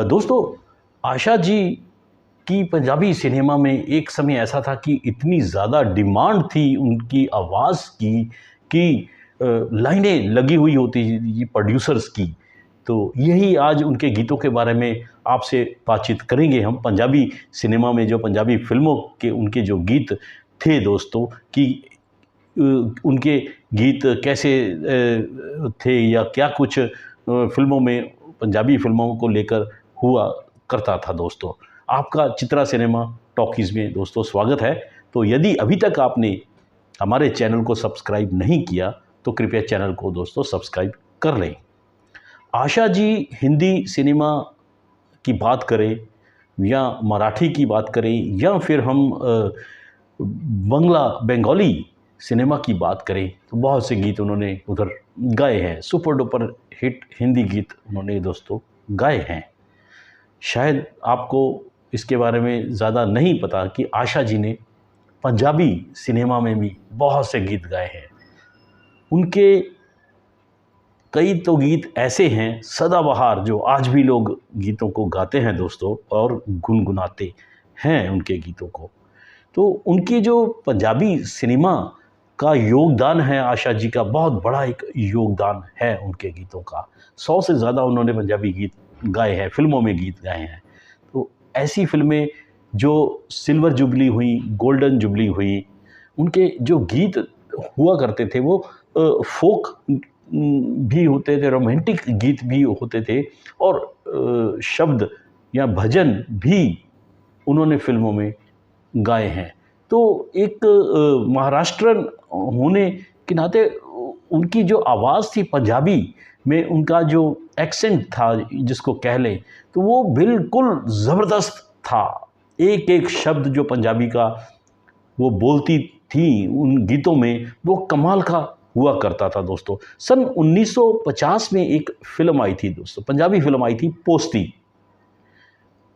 दोस्तों, आशा जी की पंजाबी सिनेमा में एक समय ऐसा था कि इतनी ज़्यादा डिमांड थी उनकी आवाज़ की कि लाइनें लगी हुई होती थी प्रोड्यूसर्स की। तो यही आज उनके गीतों के बारे में आपसे बातचीत करेंगे हम। पंजाबी सिनेमा में जो पंजाबी फ़िल्मों के उनके जो गीत थे दोस्तों, कि उनके गीत कैसे थे या क्या कुछ फ़िल्मों में पंजाबी फ़िल्मों को लेकर हुआ करता था दोस्तों। आपका चित्रा सिनेमा टॉकीज़ में दोस्तों स्वागत है। तो यदि अभी तक आपने हमारे चैनल को सब्सक्राइब नहीं किया तो कृपया चैनल को दोस्तों सब्सक्राइब कर लें। आशा जी हिंदी सिनेमा की बात करें या मराठी की बात करें या फिर हम बंगाली सिनेमा की बात करें तो बहुत से गीत उन्होंने उधर गाए हैं। सुपर डुपर हिट हिंदी गीत उन्होंने दोस्तों गाए हैं। शायद आपको इसके बारे में ज़्यादा नहीं पता कि आशा जी ने पंजाबी सिनेमा में भी बहुत से गीत गाए हैं। उनके कई तो गीत ऐसे हैं सदाबहार जो आज भी लोग गीतों को गाते हैं दोस्तों और गुनगुनाते हैं उनके गीतों को। तो उनकी जो पंजाबी सिनेमा का योगदान है, आशा जी का बहुत बड़ा एक योगदान है उनके गीतों का। 100 से ज़्यादा उन्होंने पंजाबी गीत गाए हैं, फ़िल्मों में गीत गाए हैं। तो ऐसी फ़िल्में जो सिल्वर जुबली हुई, गोल्डन जुबली हुई, उनके जो गीत हुआ करते थे वो फ़ोक भी होते थे, रोमांटिक गीत भी होते थे और शब्द या भजन भी उन्होंने फ़िल्मों में गाए हैं। तो एक महाराष्ट्रन होने के नाते उनकी जो आवाज़ थी पंजाबी में, उनका जो एक्सेंट था जिसको कह लें, तो वो बिल्कुल ज़बरदस्त था। एक एक शब्द जो पंजाबी का वो बोलती थी उन गीतों में, वो कमाल का हुआ करता था दोस्तों। सन 1950 में एक फ़िल्म आई थी दोस्तों, पंजाबी फ़िल्म आई थी पोस्ती।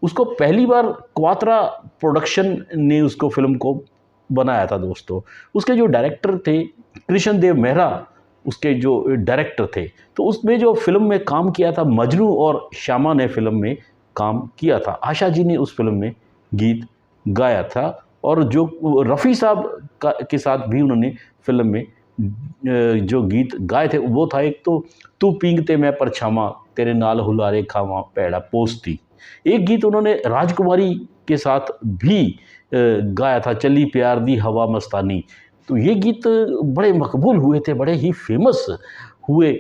उसको पहली बार क्वात्रा प्रोडक्शन ने उसको फ़िल्म को बनाया था दोस्तों। उसके जो डायरेक्टर थे कृष्ण देव मेहरा, उसके जो डायरेक्टर थे। तो उसमें जो फ़िल्म में काम किया था मजनू और श्यामा ने फ़िल्म में काम किया था। आशा जी ने उस फ़िल्म में गीत गाया था और जो रफ़ी साहब के साथ भी उन्होंने फ़िल्म में जो गीत गाए थे वो था एक तो तू पींगते मैं परछावां तेरे नाल हुलारे खावां पैड़ा पोस्ती। एक गीत उन्होंने राजकुमारी के साथ भी गाया था, चली प्यार दी हवा मस्तानी। तो ये गीत बड़े मकबूल हुए थे, बड़े ही फेमस हुए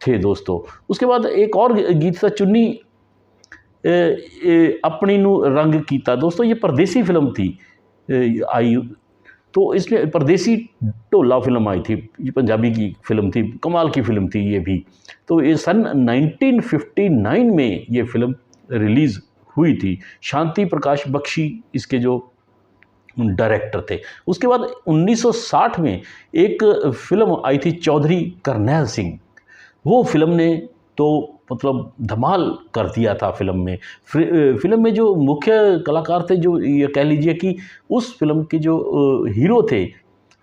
थे दोस्तों। उसके बाद एक और गीत था चुन्नी अपनी नू रंग कीता। दोस्तों ये परदेसी फिल्म थी आई, तो इसमें परदेसी ढोला फिल्म आई थी, ये पंजाबी की फ़िल्म थी, कमाल की फ़िल्म थी ये भी। तो ये सन 1959 में ये फ़िल्म रिलीज़ हुई थी। शांति प्रकाश बख्शी इसके जो डायरेक्टर थे। उसके बाद 1960 में एक फ़िल्म आई थी चौधरी करनैल सिंह। वो फ़िल्म ने तो मतलब धमाल कर दिया था फ़िल्म में। फ़िल्म में जो मुख्य कलाकार थे, जो ये कह लीजिए कि उस फ़िल्म के जो हीरो थे,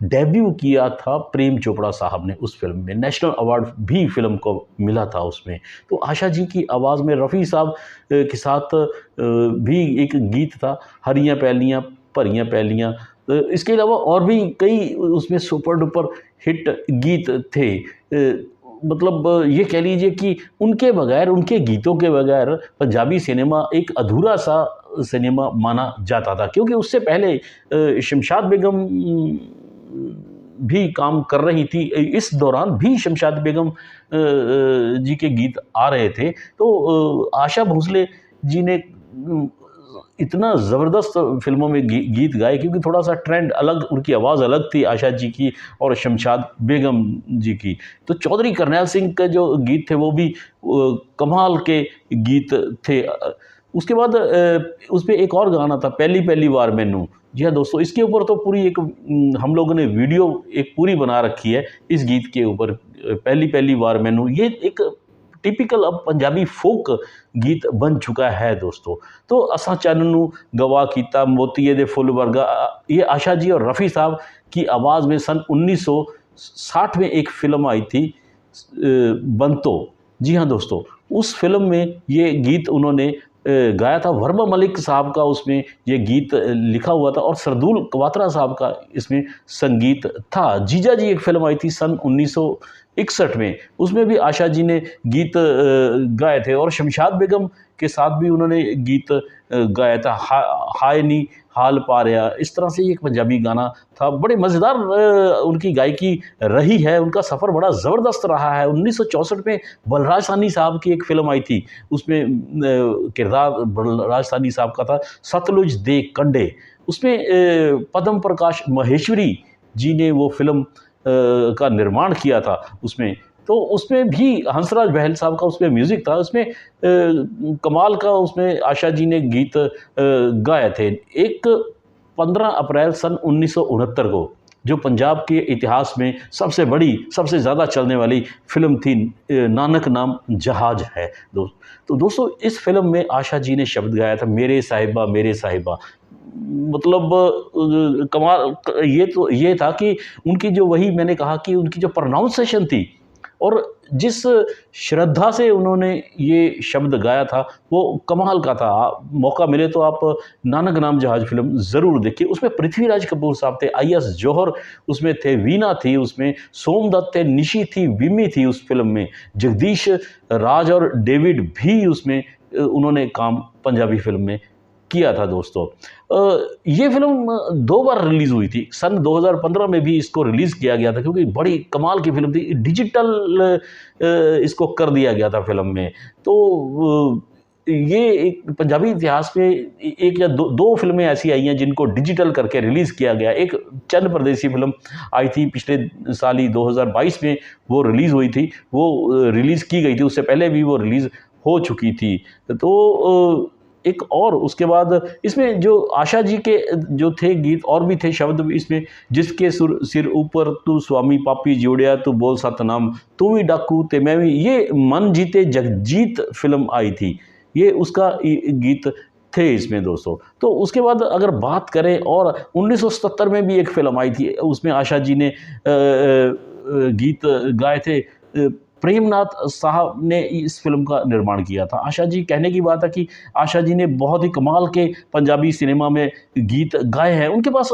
डेब्यू किया था प्रेम चोपड़ा साहब ने उस फ़िल्म में। नेशनल अवार्ड भी फ़िल्म को मिला था उसमें। तो आशा जी की आवाज़ में रफ़ी साहब के साथ भी एक गीत था, हरियाँ पैलियाँ भरियाँ पैलियाँ। इसके अलावा और भी कई उसमें सुपर डुपर हिट गीत थे। मतलब ये कह लीजिए कि उनके बगैर, उनके गीतों के बगैर पंजाबी सिनेमा एक अधूरा सा सिनेमा माना जाता था, क्योंकि उससे पहले शमशाद बेगम भी काम कर रही थी। इस दौरान भी शमशाद बेगम जी के गीत आ रहे थे। तो आशा भोसले जी ने इतना ज़बरदस्त फ़िल्मों में गीत गाए, क्योंकि थोड़ा सा ट्रेंड अलग, उनकी आवाज़ अलग थी आशा जी की और शमशाद बेगम जी की। तो चौधरी करनैल सिंह के जो गीत थे वो भी कमाल के गीत थे। उसके बाद उसमें एक और गाना था पहली पहली बार मैनू। जी हाँ दोस्तों, इसके ऊपर तो पूरी एक हम लोगों ने वीडियो एक पूरी बना रखी है इस गीत के ऊपर, पहली पहली बार मैनू। ये एक टिपिकल अब पंजाबी फोक गीत बन चुका है दोस्तों। तो असा चन्न नू गवा कीता मोतीए दे फुल वर्गा, ये आशा जी और रफ़ी साहब की आवाज़ में सन 1960 में एक फ़िल्म आई थी बंतो। जी हाँ दोस्तों, उस फिल्म में ये गीत उन्होंने गाया था। वर्मा मलिक साहब का उसमें ये गीत लिखा हुआ था और सरदुल कवात्रा साहब का इसमें संगीत था। जीजा जी एक फिल्म आई थी सन 1961 में, उसमें भी आशा जी ने गीत गाए थे और शमशाद बेगम के साथ भी उन्होंने गीत गाया था। हाय नी हाल पारिया, इस तरह से एक पंजाबी गाना था। बड़े मज़ेदार उनकी गायकी रही है, उनका सफ़र बड़ा ज़बरदस्त रहा है। 1964 में बलराज साहनी साहब की एक फ़िल्म आई थी, उसमें किरदार बलराज साहनी साहब का था, सतलुज दे कंढे। उसमें पद्म प्रकाश महेश्वरी जी ने वो फ़िल्म का निर्माण किया था उसमें। तो उसमें भी हंसराज बहल साहब का उसमें म्यूज़िक था। उसमें कमाल का उसमें आशा जी ने गीत गाए थे। एक 15 अप्रैल सन 1969 को जो पंजाब के इतिहास में सबसे बड़ी, सबसे ज़्यादा चलने वाली फ़िल्म थी, नानक नाम जहाज है दोस्त। तो दोस्तों इस फ़िल्म में आशा जी ने शब्द गाया था, मेरे साहिबा मेरे साहिबा। मतलब कमाल ये तो ये था कि उनकी जो, वही मैंने कहा कि उनकी जो प्रोनाउंसिएशन थी और जिस श्रद्धा से उन्होंने ये शब्द गाया था वो कमाल का था। मौका मिले तो आप नानक नाम जहाज फ़िल्म ज़रूर देखिए। उसमें पृथ्वीराज कपूर साहब थे, आई.एस. जौहर उसमें थे, वीना थी उसमें, सोमदत्त थे, निशी थी, विमी थी उस फ़िल्म में, जगदीश राज और डेविड भी उसमें उन्होंने काम पंजाबी फ़िल्म में किया था दोस्तों। ये फ़िल्म 2 बार रिलीज़ हुई थी। सन 2015 में भी इसको रिलीज़ किया गया था क्योंकि बड़ी कमाल की फ़िल्म थी। डिजिटल इसको कर दिया गया था फ़िल्म में। तो ये एक पंजाबी इतिहास में एक या दो फ़िल्में ऐसी आई हैं जिनको डिजिटल करके रिलीज़ किया गया। एक चंद परदेसी फ़िल्म आई थी पिछले साल ही 2022 में, वो रिलीज़ हुई थी, वो रिलीज़ की गई थी, उससे पहले भी वो रिलीज़ हो चुकी थी। तो एक और उसके बाद इसमें जो आशा जी के जो थे गीत और भी थे शब्द भी इसमें, जिसके सुर सिर ऊपर तू स्वामी पापी जोड़िया तू बोल सतनाम तू भी डाकू ते मैं भी, ये मन जीते जगजीत फिल्म आई थी, ये उसका गीत थे इसमें दोस्तों। तो उसके बाद अगर बात करें और 1977 में भी एक फिल्म आई थी, उसमें आशा जी ने गीत गाए थे। प्रेमनाथ साहब ने इस फ़िल्म का निर्माण किया था। आशा जी, कहने की बात है कि आशा जी ने बहुत ही कमाल के पंजाबी सिनेमा में गीत गाए हैं। उनके पास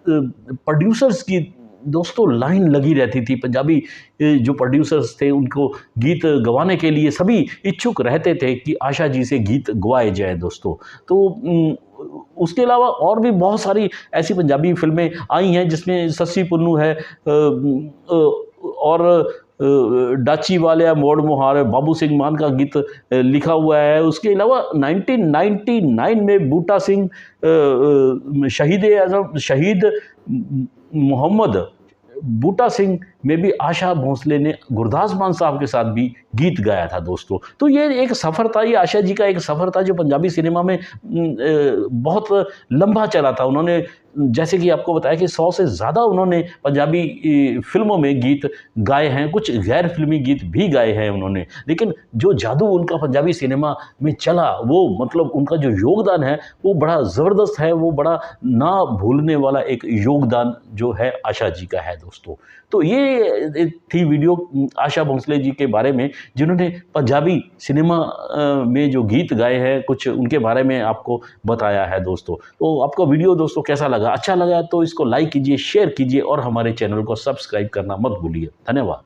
प्रोड्यूसर्स की दोस्तों लाइन लगी रहती थी। पंजाबी जो प्रोड्यूसर्स थे उनको गीत गवाने के लिए सभी इच्छुक रहते थे कि आशा जी से गीत गवाए जाए दोस्तों। तो उसके अलावा और भी बहुत सारी ऐसी पंजाबी फ़िल्में आई हैं जिसमें सस्सी पुन्नू है और डाची वालिया मोड़ मुहार, बाबू सिंह मान का गीत लिखा हुआ है। उसके अलावा 1999 में बूटा सिंह शहीद मोहम्मद बूटा सिंह में भी आशा भोसले ने गुरदास मान साहब के साथ भी गीत गाया था दोस्तों। तो ये एक सफ़र था, ये आशा जी का एक सफ़र था जो पंजाबी सिनेमा में बहुत लंबा चला था। उन्होंने, जैसे कि आपको बताया कि 100 से ज़्यादा उन्होंने पंजाबी फ़िल्मों में गीत गाए हैं, कुछ गैर फ़िल्मी गीत भी गाए हैं उन्होंने। लेकिन जो जादू उनका पंजाबी सिनेमा में चला, वो मतलब उनका जो योगदान है वो बड़ा ज़बरदस्त है, वो बड़ा ना भूलने वाला एक योगदान जो है आशा जी का है दोस्तों। तो ये थी वीडियो आशा भोसले जी के बारे में, जिन्होंने पंजाबी सिनेमा में जो गीत गाए हैं, कुछ उनके बारे में आपको बताया है दोस्तों। तो आपको वीडियो दोस्तों कैसा लगा? अच्छा लगा तो इसको लाइक कीजिए, शेयर कीजिए और हमारे चैनल को सब्सक्राइब करना मत भूलिए। धन्यवाद।